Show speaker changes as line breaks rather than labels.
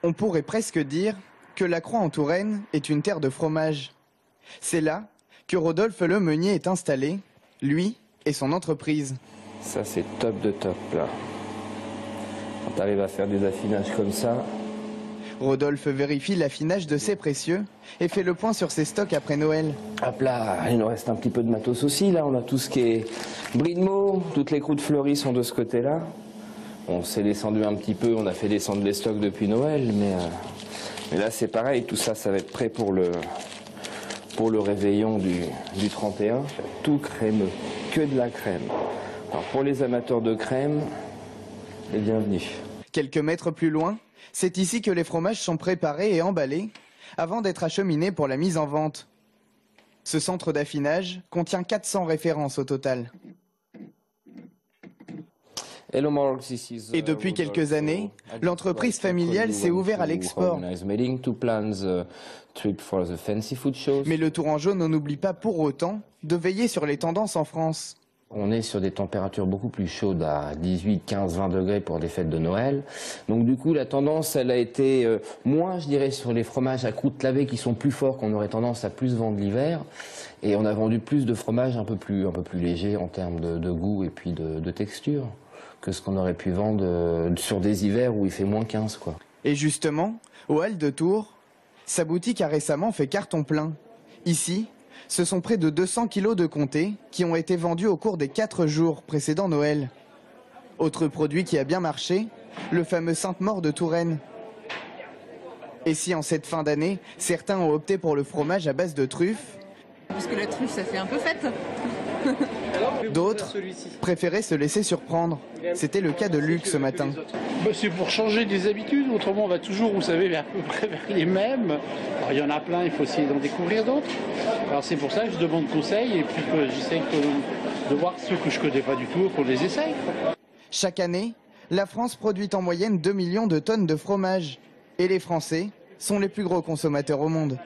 On pourrait presque dire que la Croix en Touraine est une terre de fromage. C'est là que Rodolphe Lemeunier est installé, lui et son entreprise.
Ça c'est top de top là. Quand tu arrives à faire des affinages comme ça.
Rodolphe vérifie l'affinage de ses précieux et fait le point sur ses stocks après Noël.
Hop là, il nous reste un petit peu de matos aussi. Là, on a tout ce qui est brie de meaux, toutes les croûtes fleuries sont de ce côté-là. On s'est descendu un petit peu, on a fait descendre les stocks depuis Noël, mais là c'est pareil, tout ça, ça va être prêt pour le réveillon du 31. Tout crémeux, que de la crème. Alors pour les amateurs de crème, les bienvenus.
Quelques mètres plus loin, c'est ici que les fromages sont préparés et emballés avant d'être acheminés pour la mise en vente. Ce centre d'affinage contient 400 références au total. Et depuis quelques années, l'entreprise familiale s'est ouverte à l'export. Mais le Tourangeau n'oublie pas pour autant de veiller sur les tendances en France.
On est sur des températures beaucoup plus chaudes, à 18, 15, 20 degrés pour des fêtes de Noël. Donc du coup, la tendance, elle a été moins, je dirais, sur les fromages à croûte lavée qui sont plus forts, qu'on aurait tendance à plus vendre l'hiver. Et on a vendu plus de fromages un peu plus légers en termes de goût et puis de texture que ce qu'on aurait pu vendre sur des hivers où il fait moins 15, quoi.
Et justement, au Halles de Tours, sa boutique a récemment fait carton plein. Ici, ce sont près de 200 kilos de comté qui ont été vendus au cours des 4 jours précédant Noël. Autre produit qui a bien marché, le fameux Sainte-Maure de Touraine. Et si en cette fin d'année, certains ont opté pour le fromage à base de truffes,
parce que la truffe, ça fait un peu fête.
D'autres préféraient se laisser surprendre. C'était le cas de Luc ce matin.
C'est pour changer des habitudes, autrement on va toujours, vous savez, à peu près vers les mêmes. Alors, il y en a plein, il faut essayer d'en découvrir d'autres. Alors c'est pour ça que je demande conseil et puis j'essaye de voir ceux que je ne connais pas du tout, qu'on les essaye.
Chaque année, la France produit en moyenne 2 millions de tonnes de fromage. Et les Français sont les plus gros consommateurs au monde.